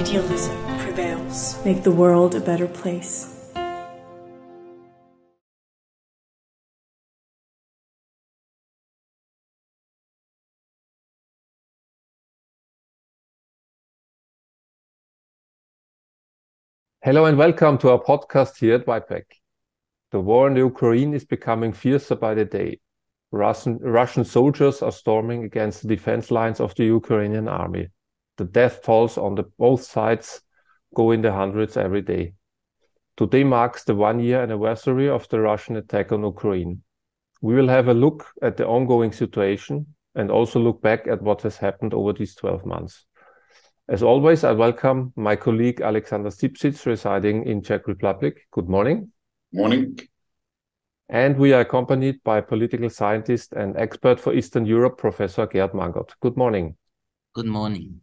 Idealism prevails. Make the world a better place. Hello and welcome to our podcast here at YPAC. The war in the Ukraine is becoming fiercer by the day. Russian soldiers are storming against the defense lines of the Ukrainian army. The death tolls on both sides go in the hundreds every day. Today marks the one-year anniversary of the Russian attack on Ukraine. We will have a look at the ongoing situation and also look back at what has happened over these 12 months. As always, I welcome my colleague Alexander Stipsits, residing in Czech Republic. Good morning. Morning. And we are accompanied by political scientist and expert for Eastern Europe, Professor Gerhard Mangott. Good morning. Good morning.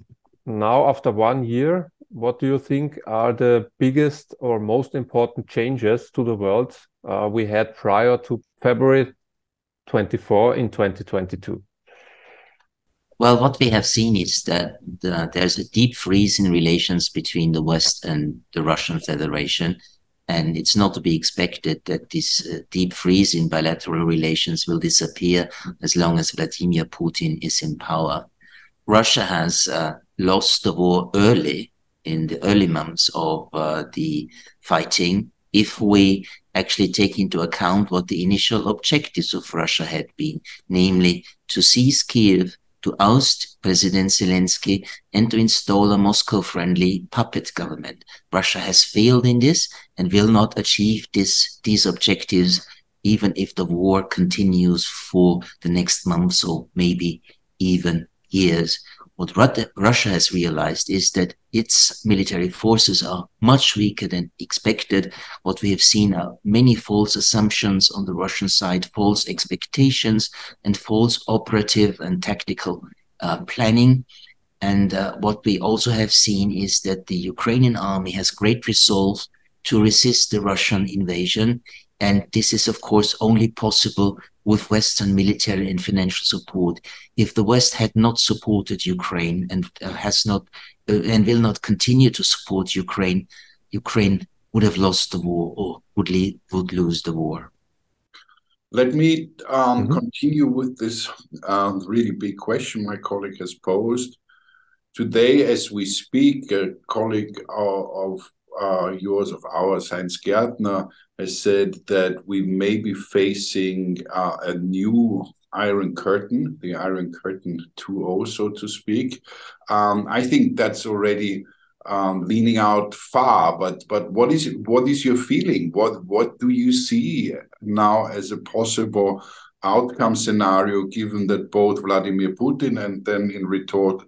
Now, after 1 year, what do you think are the biggest or most important changes to the world we had prior to February 24 in 2022? Well, what we have seen is that there's a deep freeze in relations between the West and the Russian Federation. And it's not to be expected that this deep freeze in bilateral relations will disappear as long as Vladimir Putin is in power. Russia has lost the war early, in the early months of the fighting, if we actually take into account what the initial objectives of Russia had been, namely to seize Kiev, to oust President Zelensky, and to install a Moscow-friendly puppet government. Russia has failed in this and will not achieve these objectives, even if the war continues for the next months or maybe even years. What Russia has realized is that its military forces are much weaker than expected. What we have seen are many false assumptions on the Russian side, false expectations, and false operative and tactical planning. And what we also have seen is that the Ukrainian army has great resolve to resist the Russian invasion. And this is, of course, only possible with Western military and financial support. If the West had not supported Ukraine and has not and will not continue to support Ukraine, Ukraine would have lost the war or would lose the war. Let me continue with this really big question my colleague has posed. Today, as we speak, a colleague of ours, Heinz Gärtner, has said that we may be facing a new Iron Curtain, the Iron Curtain 2.0, so to speak. I think that's already leaning out far, but what is your feeling? What do you see now as a possible outcome scenario, given that both Vladimir Putin and then in retort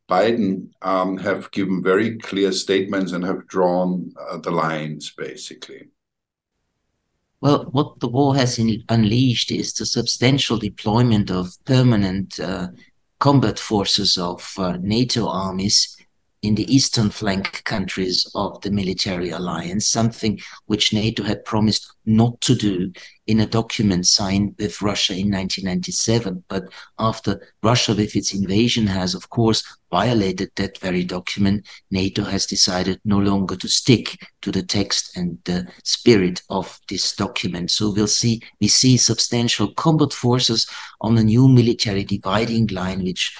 Biden have given very clear statements and have drawn the lines, basically? Well, what the war has unleashed is the substantial deployment of permanent combat forces of NATO armies in the eastern flank countries of the military alliance, something which NATO had promised not to do in a document signed with Russia in 1997. But after Russia, with its invasion, has, of course, violated that very document, NATO has decided no longer to stick to the text and the spirit of this document. So we see substantial combat forces on a new military dividing line, which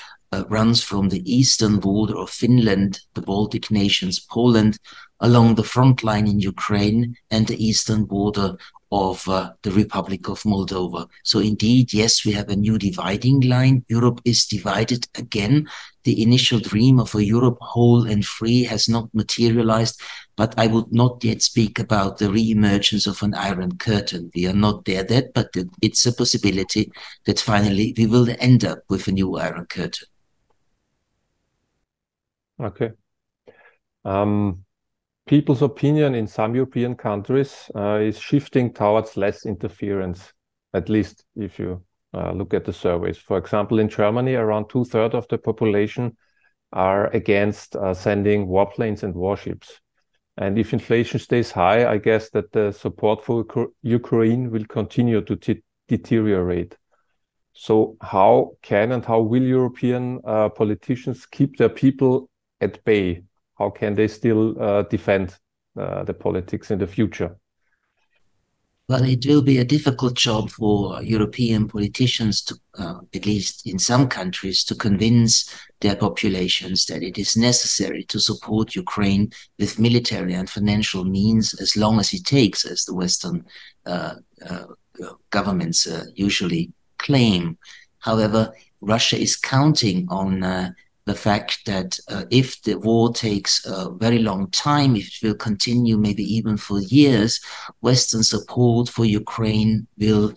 runs from the eastern border of Finland, the Baltic nations, Poland, along the front line in Ukraine, and the eastern border of the Republic of Moldova. So indeed, yes, we have a new dividing line. Europe is divided again. The initial dream of a Europe whole and free has not materialized, but I would not yet speak about the re-emergence of an Iron Curtain. We are not there yet, but it's a possibility that finally we will end up with a new Iron Curtain. Okay. People's opinion in some European countries is shifting towards less interference, at least if you look at the surveys. For example, in Germany, around 2/3 of the population are against sending warplanes and warships. And if inflation stays high, I guess that the support for Ukraine will continue to deteriorate. So how can and how will European politicians keep their people at bay how can they still defend the politics in the future? Well, it will be a difficult job for European politicians to, at least in some countries, to convince their populations that it is necessary to support Ukraine with military and financial means as long as it takes, as the Western governments usually claim. However, Russia is counting on the fact that if the war takes a very long time, if it will continue maybe even for years, Western support for Ukraine will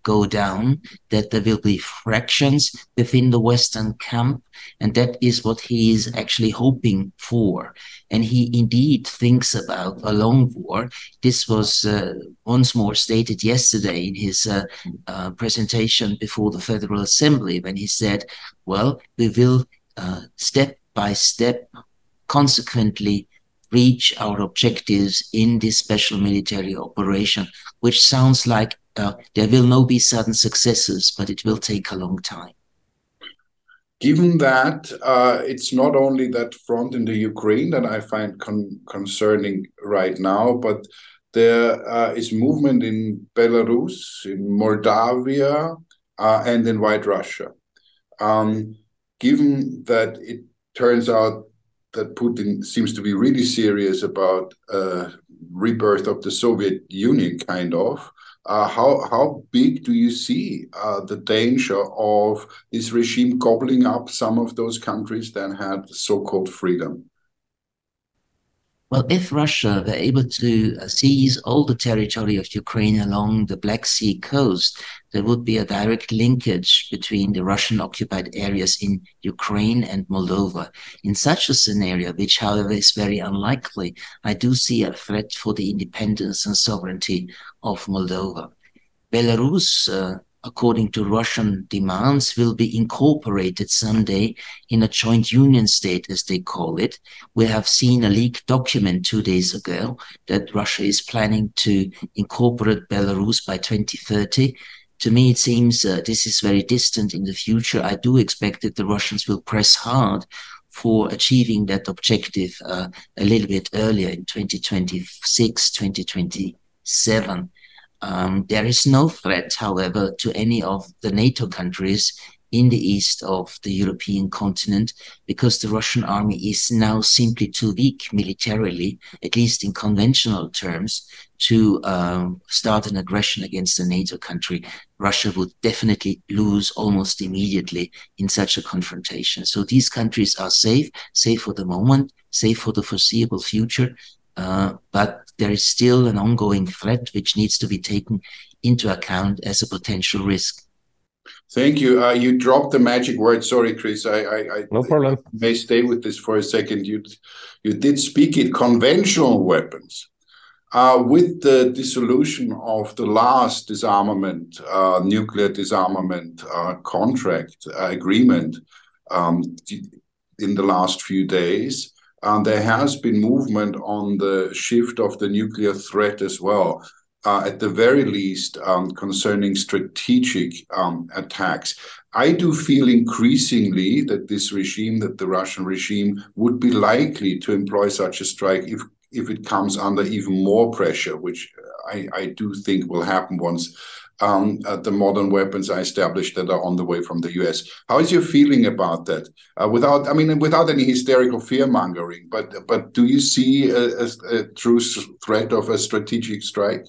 go down, that there will be fractions within the Western camp, and that is what he is actually hoping for. And he indeed thinks about a long war. This was once more stated yesterday in his presentation before the Federal Assembly, when he said, well, we will step by step consequently reach our objectives in this special military operation, which sounds like there will not be sudden successes, but it will take a long time. Given that it's not only that front in the Ukraine that I find concerning right now, but there is movement in Belarus, in Moldavia, and in White Russia. Given that it turns out that Putin seems to be really serious about rebirth of the Soviet Union, kind of, how big do you see the danger of this regime gobbling up some of those countries that had so-called freedom? Well, if Russia were able to seize all the territory of Ukraine along the Black Sea coast, there would be a direct linkage between the Russian-occupied areas in Ukraine and Moldova. In such a scenario, which, however, is very unlikely, I do see a threat for the independence and sovereignty of Moldova. Belarus, according to Russian demands, will be incorporated someday in a joint union state, as they call it. We have seen a leaked document 2 days ago that Russia is planning to incorporate Belarus by 2030. To me, it seems this is very distant in the future. I do expect that the Russians will press hard for achieving that objective a little bit earlier in 2026, 2027. There is no threat, however, to any of the NATO countries in the east of the European continent, because the Russian army is now simply too weak militarily, at least in conventional terms, to start an aggression against a NATO country. Russia would definitely lose almost immediately in such a confrontation. So these countries are safe for the moment, safe for the foreseeable future, but there is still an ongoing threat which needs to be taken into account as a potential risk. Thank you. You dropped the magic word. Sorry, Chris. No problem. May stay with this for a second. You did speak it. Conventional weapons. With the dissolution of the last disarmament, nuclear disarmament contract agreement in the last few days, there has been movement on the shift of the nuclear threat as well, at the very least concerning strategic attacks. I do feel increasingly that this regime, that the Russian regime, would be likely to employ such a strike if it comes under even more pressure, which I do think will happen once the modern weapons are established that are on the way from the US. How is your feeling about that? Without any hysterical fear-mongering, but do you see a true threat of a strategic strike?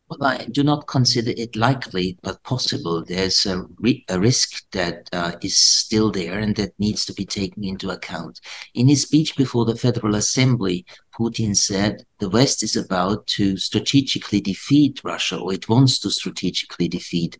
Well, I do not consider it likely, but possible. There's a risk that is still there and that needs to be taken into account. In his speech before the Federal Assembly, Putin said the West is about to strategically defeat Russia, or it wants to strategically defeat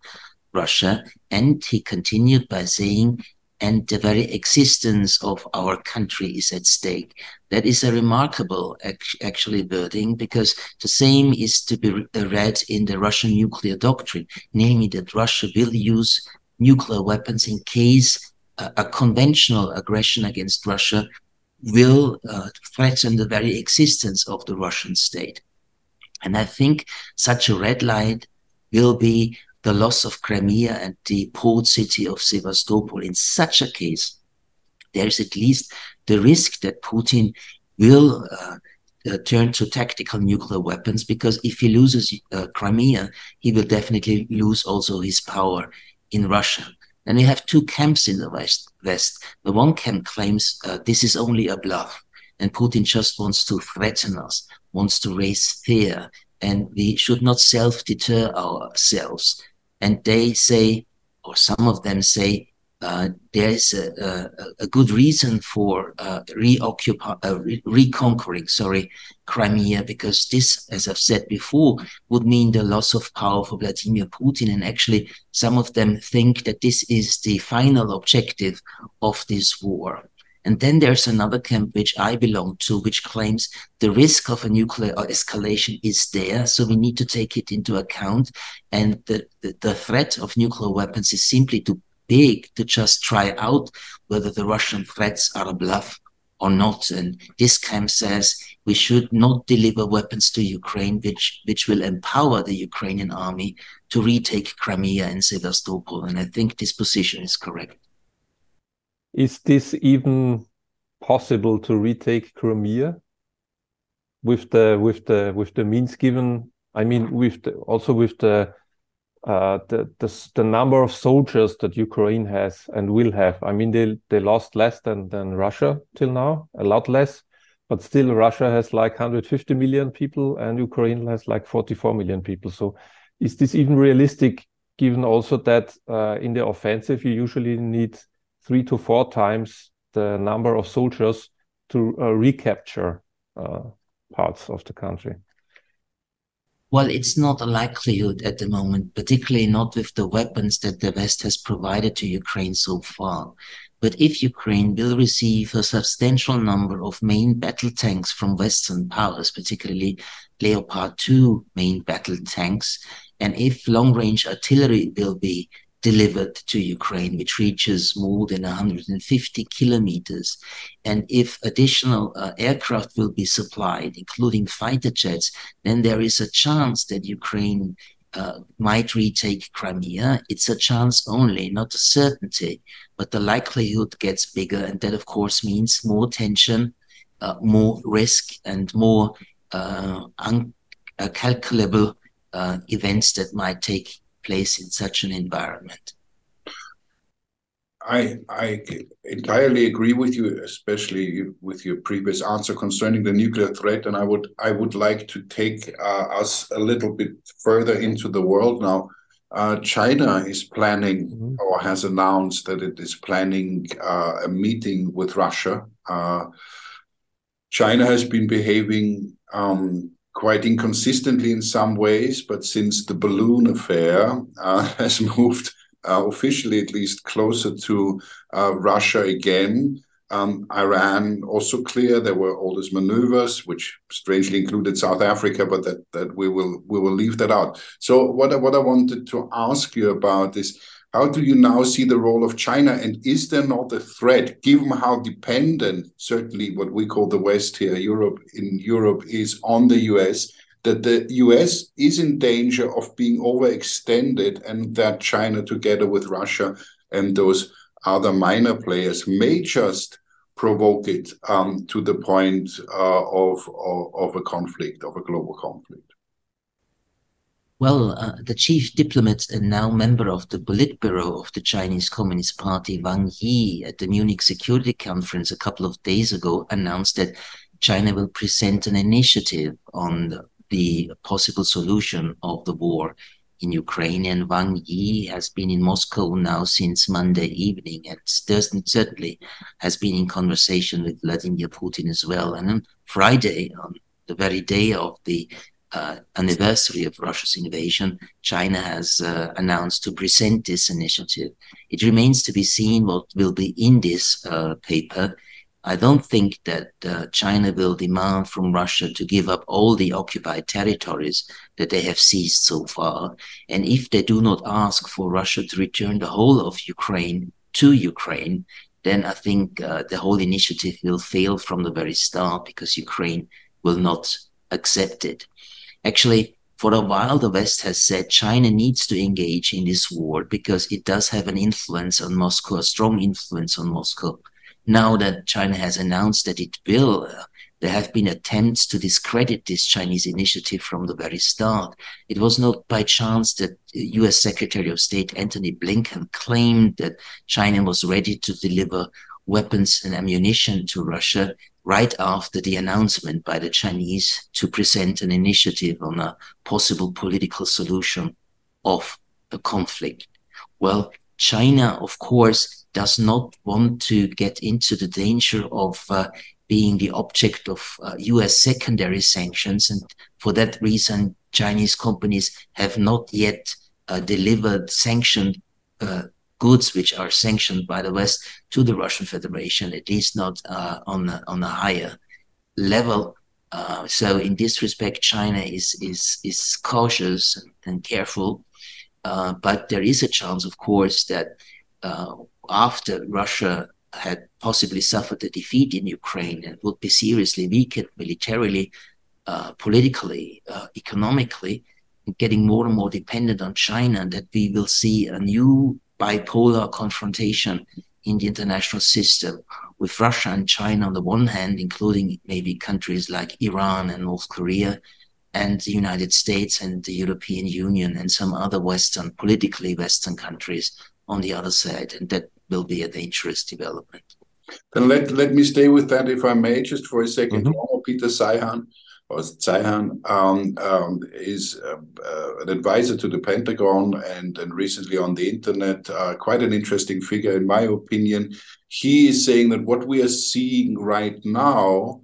Russia. And he continued by saying, and the very existence of our country is at stake. That is a remarkable, actually, wording, because the same is to be read in the Russian nuclear doctrine, namely that Russia will use nuclear weapons in case a conventional aggression against Russia will threaten the very existence of the Russian state. And I think such a red line will be the loss of Crimea and the port city of Sevastopol. In such a case, there's at least the risk that Putin will turn to tactical nuclear weapons, because if he loses Crimea, he will definitely lose also his power in Russia. And we have two camps in the West. The one camp claims this is only a bluff, and Putin just wants to threaten us, wants to raise fear, and we should not self-deter ourselves. And they say, or some of them say, there is a good reason for reconquering Crimea, because this, as I've said before, would mean the loss of power for Vladimir Putin. And actually, some of them think that this is the final objective of this war. And then there's another camp which I belong to, which claims the risk of a nuclear escalation is there, so we need to take it into account. And the threat of nuclear weapons is simply too big to just try out whether the Russian threats are a bluff or not. And this camp says we should not deliver weapons to Ukraine which will empower the Ukrainian army to retake Crimea and Sevastopol. And I think this position is correct. Is this even possible to retake Crimea with the means given? I mean, with the number of soldiers that Ukraine has and will have. I mean, they lost less than Russia till now, a lot less, but still Russia has like 150 million people and Ukraine has like 44 million people. So is this even realistic, given also that in the offensive you usually need 3 to 4 times the number of soldiers to recapture parts of the country? Well, it's not a likelihood at the moment, particularly not with the weapons that the West has provided to Ukraine so far. But if Ukraine will receive a substantial number of main battle tanks from Western powers, particularly Leopard 2 main battle tanks, and if long-range artillery will be delivered to Ukraine, which reaches more than 150 kilometers. And if additional aircraft will be supplied, including fighter jets, then there is a chance that Ukraine might retake Crimea. It's a chance only, not a certainty, but the likelihood gets bigger. And that, of course, means more tension, more risk, and more uncalculable events that might take place in such an environment. I entirely agree with you, especially with your previous answer concerning the nuclear threat. And I would like to take us a little bit further into the world now. China is planning or has announced that it is planning a meeting with Russia. China has been behaving quite inconsistently in some ways, but since the balloon affair has moved officially at least closer to Russia again, Iran also clear. There were all these maneuvers, which strangely included South Africa, but that we will leave that out. So what I wanted to ask you about is, how do you now see the role of China, and is there not a threat, given how dependent certainly what we call the West here, Europe is on the US, that the US is in danger of being overextended, and that China, together with Russia and those other minor players, may just provoke it to the point of a conflict, of a global conflict? Well, the chief diplomat and now member of the Politburo of the Chinese Communist Party, Wang Yi, at the Munich Security Conference a couple of days ago, announced that China will present an initiative on the possible solution of the war in Ukraine. And Wang Yi has been in Moscow now since Monday evening, and certainly has been in conversation with Vladimir Putin as well. And on Friday, on the very day of the anniversary of Russia's invasion, China has announced to present this initiative. It remains to be seen what will be in this paper. I don't think that China will demand from Russia to give up all the occupied territories that they have seized so far. And if they do not ask for Russia to return the whole of Ukraine to Ukraine, then I think the whole initiative will fail from the very start, because Ukraine will not accept it. Actually, for a while, the West has said China needs to engage in this war because it does have an influence on Moscow, a strong influence on Moscow. now that China has announced that it will, there have been attempts to discredit this Chinese initiative from the very start. It was not by chance that US Secretary of State Antony Blinken claimed that China was ready to deliver weapons and ammunition to Russia right after the announcement by the Chinese to present an initiative on a possible political solution of a conflict. Well, China, of course, does not want to get into the danger of being the object of US secondary sanctions. And for that reason, Chinese companies have not yet delivered sanctioned goods which are sanctioned by the West to the Russian Federation, at least not on a higher level. So in this respect, China is cautious and careful. But there is a chance, of course, that after Russia had possibly suffered a defeat in Ukraine and would be seriously weakened militarily, politically, economically, getting more and more dependent on China, that we will see a new bipolar confrontation in the international system with Russia and China on the one hand, including maybe countries like Iran and North Korea, and the United States and the European Union and some other politically Western countries on the other side. And that will be a dangerous development. Then let me stay with that, if I may, just for a second. Peter Zeihan is an advisor to the Pentagon and recently on the internet, quite an interesting figure, in my opinion. He is saying that what we are seeing right now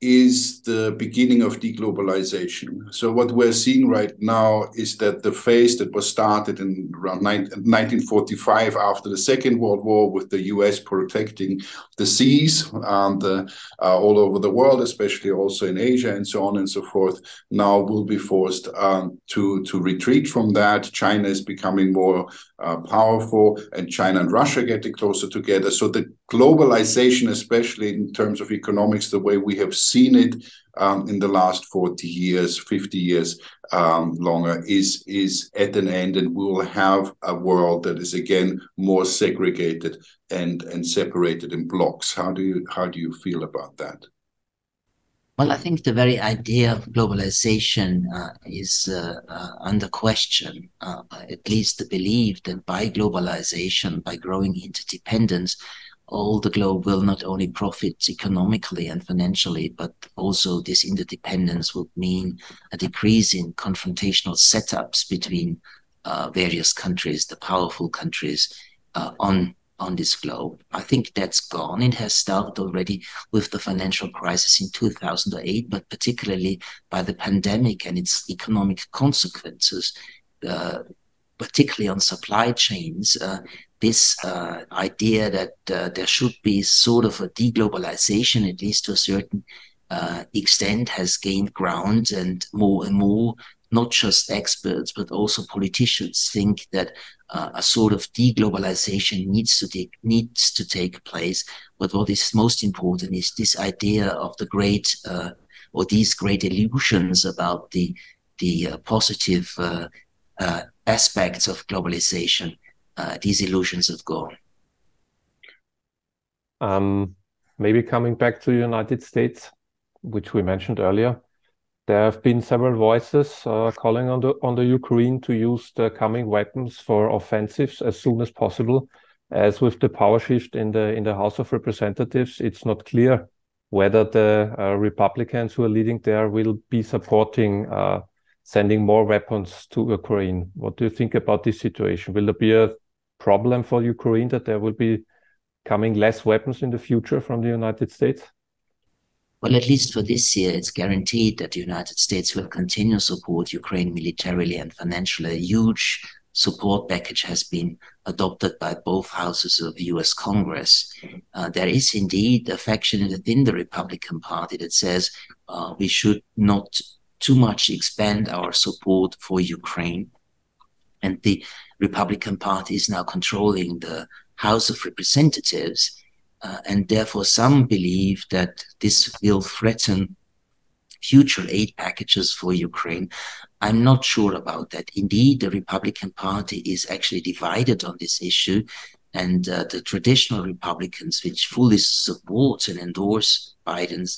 is the beginning of deglobalization. So what we're seeing right now is that the phase that was started in around 1945 after the Second World War, with the US protecting the seas all over the world, especially also in Asia and so on and so forth, now will be forced to retreat from that. China is becoming more powerful, and China and Russia getting closer together. So the globalization, especially in terms of economics, the way we have seen it in the last 40 years, 50 years longer, is at an end, and we will have a world that is again more segregated and separated in blocks. How do you feel about that? Well, I think the very idea of globalization is under question, at least the belief that by globalization, by growing interdependence, all the globe will not only profit economically and financially, but also this interdependence would mean a decrease in confrontational setups between various countries, the powerful countries on this globe. I think that's gone. It has started already with the financial crisis in 2008, but particularly by the pandemic and its economic consequences, particularly on supply chains. This idea that there should be sort of a deglobalization, at least to a certain extent, has gained ground, and more, not just experts, but also politicians think that a sort of deglobalization needs to take place. But what is most important is this idea of the great, or these great illusions about the positive aspects of globalization. These illusions have gone. Maybe coming back to the United States, which we mentioned earlier, there have been several voices calling on the Ukraine to use the coming weapons for offensives as soon as possible. As with the power shift in the House of Representatives, it's not clear whether the Republicans who are leading there will be supporting sending more weapons to Ukraine. What do you think about this situation? Will there be a problem for Ukraine that there will be coming less weapons in the future from the United States? Well, at least for this year, it's guaranteed that the United States will continue to support Ukraine militarily and financially. A huge support package has been adopted by both houses of the US Congress. There is indeed a faction within the Republican Party that says we should not too much expand our support for Ukraine. And the Republican Party is now controlling the House of Representatives. And therefore, some believe that this will threaten future aid packages for Ukraine. I'm not sure about that. Indeed, the Republican Party is actually divided on this issue. And the traditional Republicans, which fully support and endorse Biden's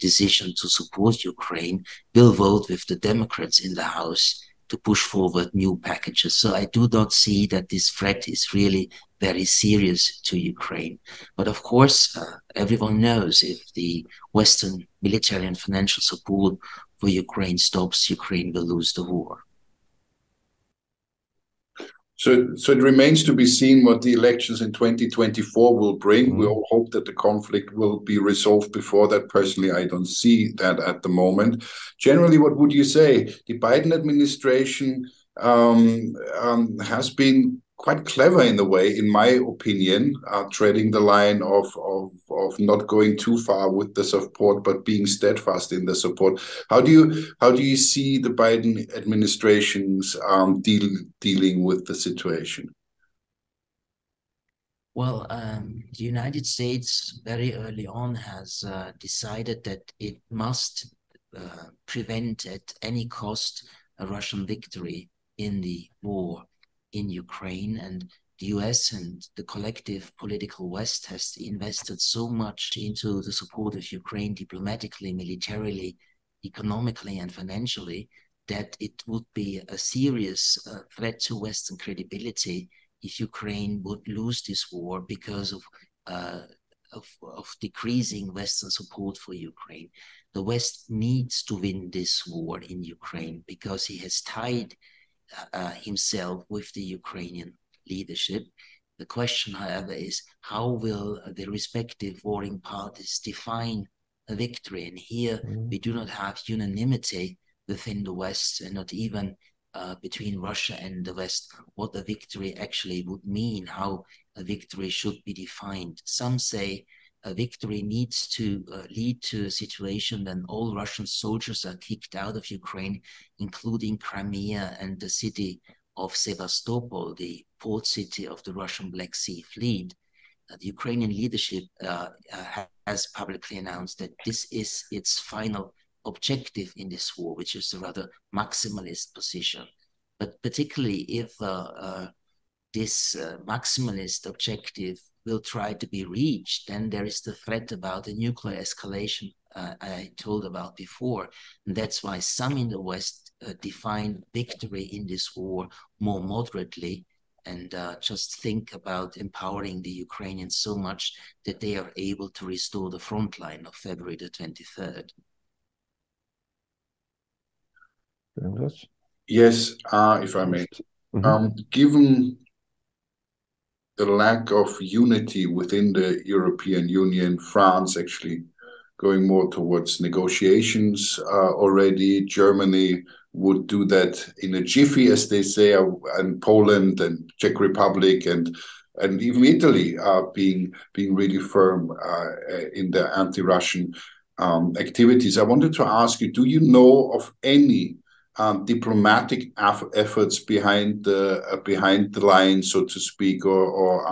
decision to support Ukraine, will vote with the Democrats in the House to push forward new packages. So I do not see that this threat is really very serious to Ukraine. But of course, everyone knows if the Western military and financial support for Ukraine stops, Ukraine will lose the war. So it remains to be seen what the elections in 2024 will bring. We all hope that the conflict will be resolved before that. Personally, I don't see that at the moment. Generally, what would you say? The Biden administration has been quite clever in a way, in my opinion, treading the line of not going too far with the support, but being steadfast in the support. How do you see the Biden administration's dealing with the situation? Well, the United States very early on has decided that it must prevent at any cost a Russian victory in the war in Ukraine, and the US and the collective political West has invested so much into the support of Ukraine diplomatically, militarily, economically, and financially that it would be a serious threat to Western credibility if Ukraine would lose this war because of decreasing Western support for Ukraine. The West needs to win this war in Ukraine because he has tied himself with the Ukrainian leadership. The question, however, is how will the respective warring parties define a victory? And here we do not have unanimity within the West, and not even between Russia and the West, what a victory actually would mean, how a victory should be defined. Some say a victory needs to lead to a situation when all Russian soldiers are kicked out of Ukraine, including Crimea and the city of Sevastopol, the port city of the Russian Black Sea Fleet. The Ukrainian leadership has publicly announced that this is its final objective in this war, which is a rather maximalist position. But particularly if this maximalist objective will try to be reached, then there is the threat about the nuclear escalation I told about before. And that's why some in the West define victory in this war more moderately and just think about empowering the Ukrainians so much that they are able to restore the front line of February the 23rd. Yes, if I may. Given the lack of unity within the European Union, France actually going more towards negotiations already. Germany would do that in a jiffy, as they say, and Poland and Czech Republic and even Italy being really firm in their anti-Russian activities. I wanted to ask you, do you know of any diplomatic efforts behind the lines, so to speak, or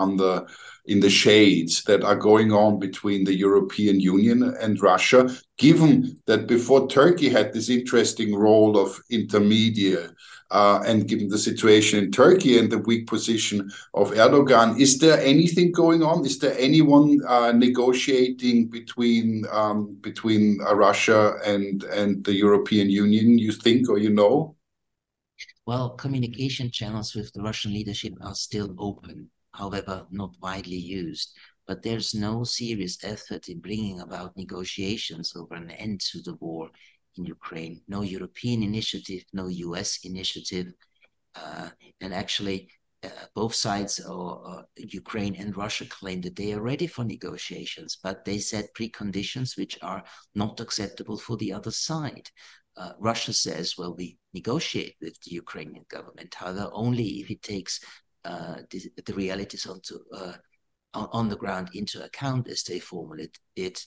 in the shades that are going on between the European Union and Russia, given that before Turkey had this interesting role of intermediate, and given the situation in Turkey and the weak position of Erdogan, is there anything going on? Is there anyone negotiating between Russia and the European Union, you think, or you know? Well, communication channels with the Russian leadership are still open, however, not widely used. But there's no serious effort in bringing about negotiations over an end to the war in Ukraine. No European initiative, no US initiative. And actually, both sides, Ukraine and Russia, claim that they are ready for negotiations, but they set preconditions which are not acceptable for the other side. Russia says, well, we negotiate with the Ukrainian government, however, only if it takes the realities on the ground into account, as they formulate it,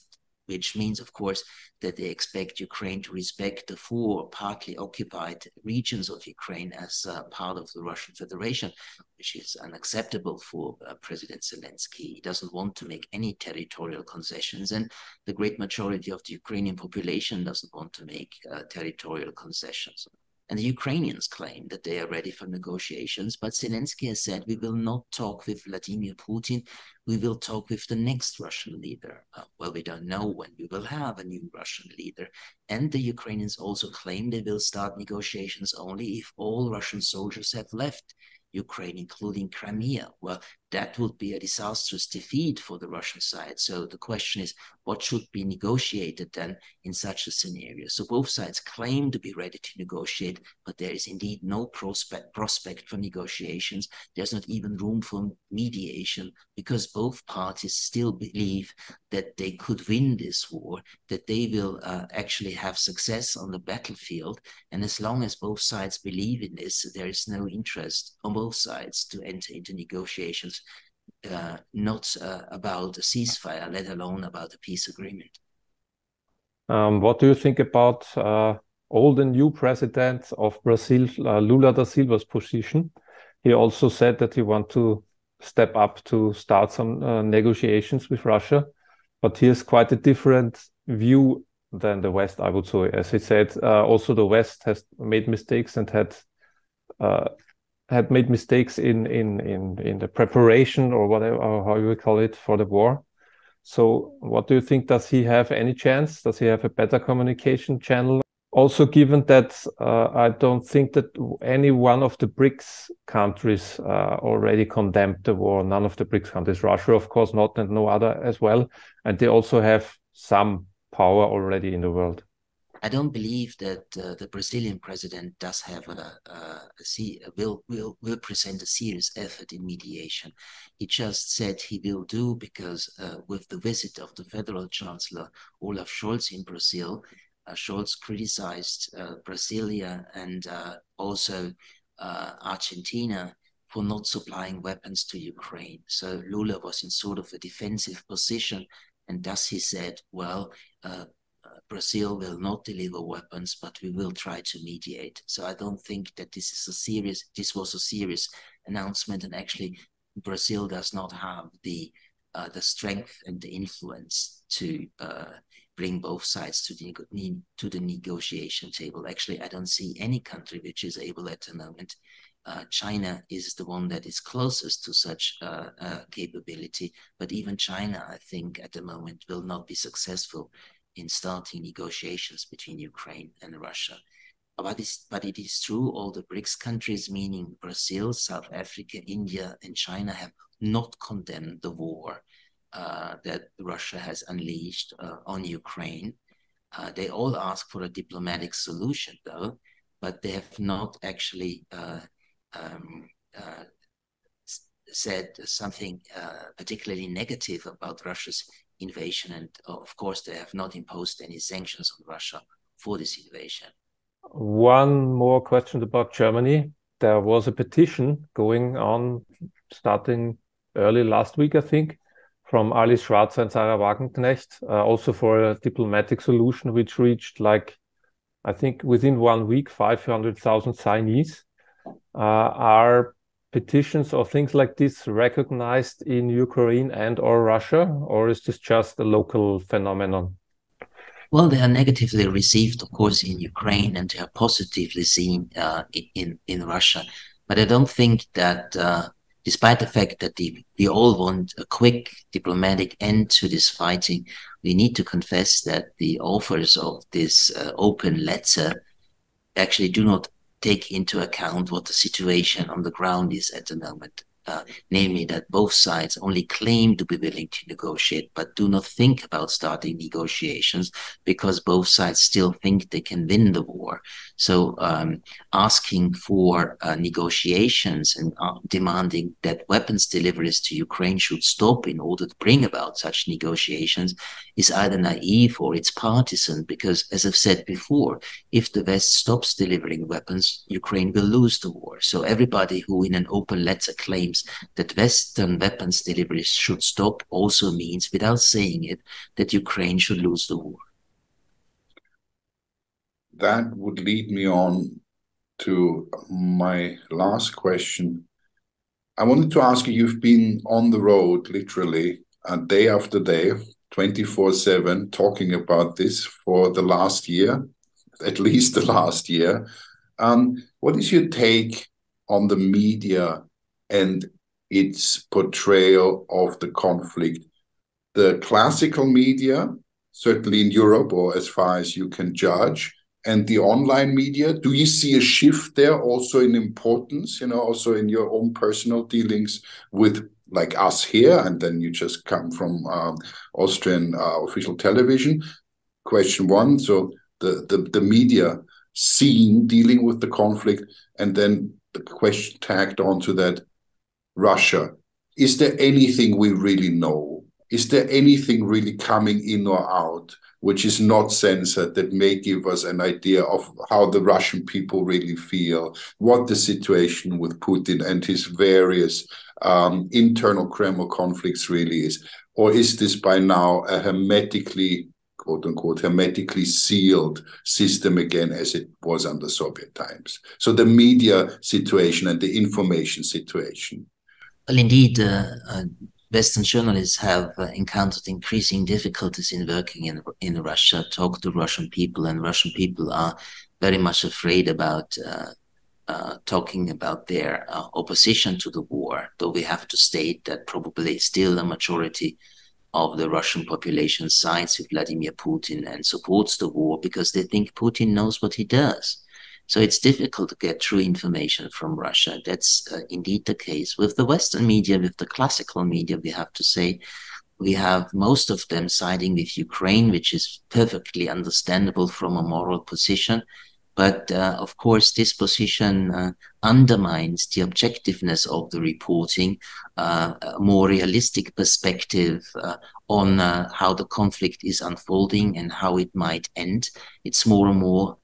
which means, of course, that they expect Ukraine to respect the 4 partly occupied regions of Ukraine as part of the Russian Federation, which is unacceptable for President Zelensky. He doesn't want to make any territorial concessions, and the great majority of the Ukrainian population doesn't want to make territorial concessions. And the Ukrainians claim that they are ready for negotiations, but Zelensky has said, we will not talk with Vladimir Putin, we will talk with the next Russian leader. Well, we don't know when we will have a new Russian leader. And the Ukrainians also claim they will start negotiations only if all Russian soldiers have left Ukraine, including Crimea. Well, that would be a disastrous defeat for the Russian side. So the question is, what should be negotiated then in such a scenario? So both sides claim to be ready to negotiate, but there is indeed no prospect for negotiations. There's not even room for mediation, because both parties still believe that they could win this war, that they will actually have success on the battlefield. And as long as both sides believe in this, there is no interest on both sides to enter into negotiations, not about a ceasefire, let alone about a peace agreement. What do you think about old and new president of Brazil, Lula da Silva's position? He also said that he wants to step up to start some negotiations with Russia, but he has quite a different view than the West, I would say. As he said, also the West has made mistakes and had made mistakes in the preparation, or whatever, or how you would call it, for the war. So what do you think? Does he have any chance? Does he have a better communication channel? Also, given that I don't think that any one of the BRICS countries already condemned the war. None of the BRICS countries, Russia of course not, and no other as well. And they also have some power already in the world. I don't believe that the Brazilian president does have will present a serious effort in mediation. He just said he will do because with the visit of the federal chancellor Olaf Scholz in Brazil, Scholz criticized Brasilia and also Argentina for not supplying weapons to Ukraine. So Lula was in sort of a defensive position, and thus he said, well, Brazil will not deliver weapons, but we will try to mediate. So I don't think that this was a serious announcement, and actually Brazil does not have the strength and the influence to bring both sides to the negotiation table. Actually, I don't see any country which is able at the moment. China is the one that is closest to such capability, but even China, I think, at the moment will not be successful in starting negotiations between Ukraine and Russia. But it is true, all the BRICS countries, meaning Brazil, South Africa, India, and China, have not condemned the war that Russia has unleashed on Ukraine. They all ask for a diplomatic solution, though, but they have not actually said something particularly negative about Russia's invasion, and of course they have not imposed any sanctions on Russia for this invasion. One more question about Germany. There was a petition going on starting early last week, I think, from Alice Schwarzer and Sarah Wagenknecht, also for a diplomatic solution, which reached, like, I think within 1 week, 500,000 signees. Are petitions or things like this recognized in Ukraine and or Russia, or is this just a local phenomenon? Well, they are negatively received, of course, in Ukraine, and they are positively seen in Russia. But I don't think that, despite the fact that we all want a quick diplomatic end to this fighting, we need to confess that the authors of this open letter actually do not take into account what the situation on the ground is at the moment. Namely that both sides only claim to be willing to negotiate, but do not think about starting negotiations because both sides still think they can win the war. So asking for negotiations and demanding that weapons deliveries to Ukraine should stop in order to bring about such negotiations is either naive or it's partisan, because, as I've said before, if the West stops delivering weapons, Ukraine will lose the war. So everybody who in an open letter claims that Western weapons deliveries should stop also means, without saying it, that Ukraine should lose the war. That would lead me on to my last question. I wanted to ask you, you've been on the road literally day after day, 24/7, talking about this for the last year, at least the last year. What is your take on the media and its portrayal of the conflict? The classical media, certainly in Europe, or as far as you can judge, and the online media, do you see a shift there also in importance, also in your own personal dealings with like us here, and then you just come from Austrian official television? Question one, so the media scene dealing with the conflict, and then the question tagged onto that, Russia. Is there anything we really know? Is there anything really coming in or out which is not censored that may give us an idea of how the Russian people really feel, what the situation with Putin and his various internal Kremlin conflicts really is? Or is this by now a hermetically, quote unquote, hermetically sealed system again as it was under Soviet times? So the media situation and the information situation. Well, indeed, Western journalists have encountered increasing difficulties in working in Russia, talk to Russian people, and Russian people are very much afraid about talking about their opposition to the war, though we have to state that probably still a majority of the Russian population sides with Vladimir Putin and supports the war because they think Putin knows what he does. So it's difficult to get true information from Russia. That's indeed the case. With the Western media, with the classical media, we have to say, we have most of them siding with Ukraine, which is perfectly understandable from a moral position. But of course, this position undermines the objectiveness of the reporting, a more realistic perspective on how the conflict is unfolding and how it might end. It's more and more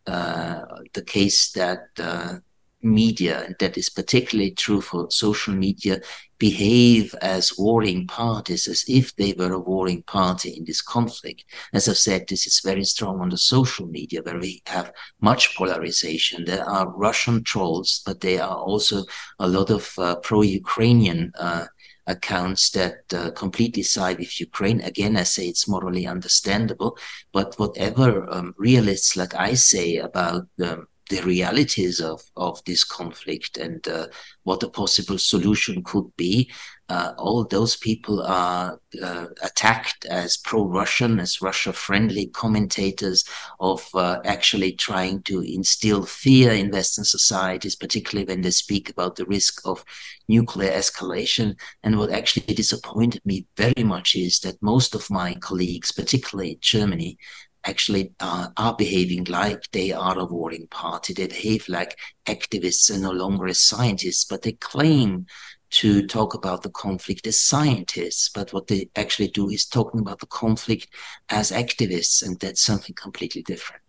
the case that media, and that is particularly true for social media, behave as warring parties, as if they were a warring party in this conflict. As I've said, this is very strong on the social media, where we have much polarization. There are Russian trolls, but there are also a lot of pro-Ukrainian accounts that completely side with Ukraine. Again, I say it's morally understandable, but whatever realists like I say about the realities of this conflict and what a possible solution could be, all those people are attacked as pro-Russian, as Russia-friendly commentators of actually trying to instill fear in Western societies, particularly when they speak about the risk of nuclear escalation. And what actually disappointed me very much is that most of my colleagues, particularly in Germany, actually are behaving like they are a warring party. They behave like activists and no longer as scientists, but they claim to talk about the conflict as scientists. But what they actually do is talking about the conflict as activists, and that's something completely different.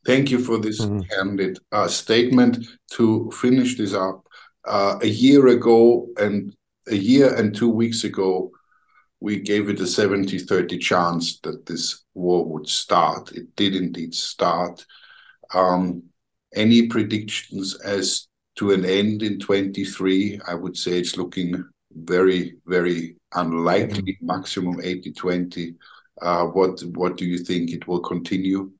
Thank you for this candid statement. To finish this up, a year and 2 weeks ago, we gave it a 70-30 chance that this war would start. It did indeed start. Any predictions as to an end in 23? I would say it's looking very, very unlikely, maximum 80-20. What do you think? It will continue?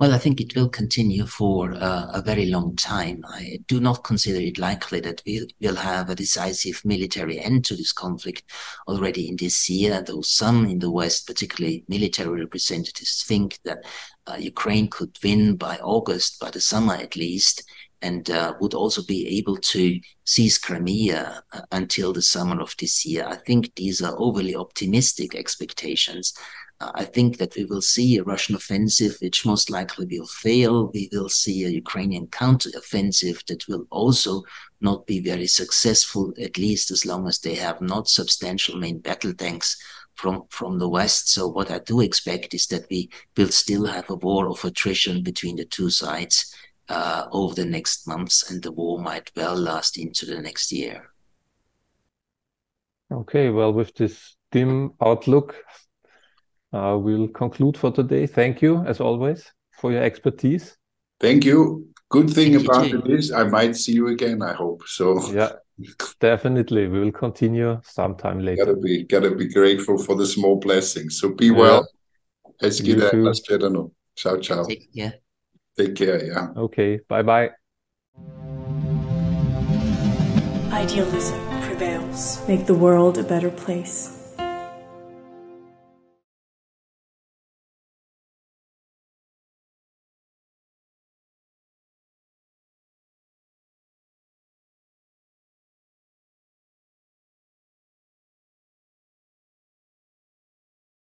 Well, I think it will continue for a very long time. I do not consider it likely that we will have a decisive military end to this conflict already in this year, though some in the West, particularly military representatives, think that Ukraine could win by August, by the summer at least, and would also be able to seize Crimea until the summer of this year. I think these are overly optimistic expectations. I think that we will see a Russian offensive, which most likely will fail. We will see a Ukrainian counter-offensive that will also not be very successful, at least as long as they have not substantial main battle tanks from the West. So what I do expect is that we will still have a war of attrition between the two sides over the next months, and the war might well last into the next year. Okay, well, with this dim outlook, we'll conclude for today. Thank you, as always, for your expertise. Thank you. Good thing about it is I might see you again, I hope. So yeah, definitely. We will continue sometime later. Gotta be grateful for the small blessings. So be well. You too. Ciao, ciao. Take care. Take care, yeah. Okay, bye-bye. Idealism prevails. Make the world a better place.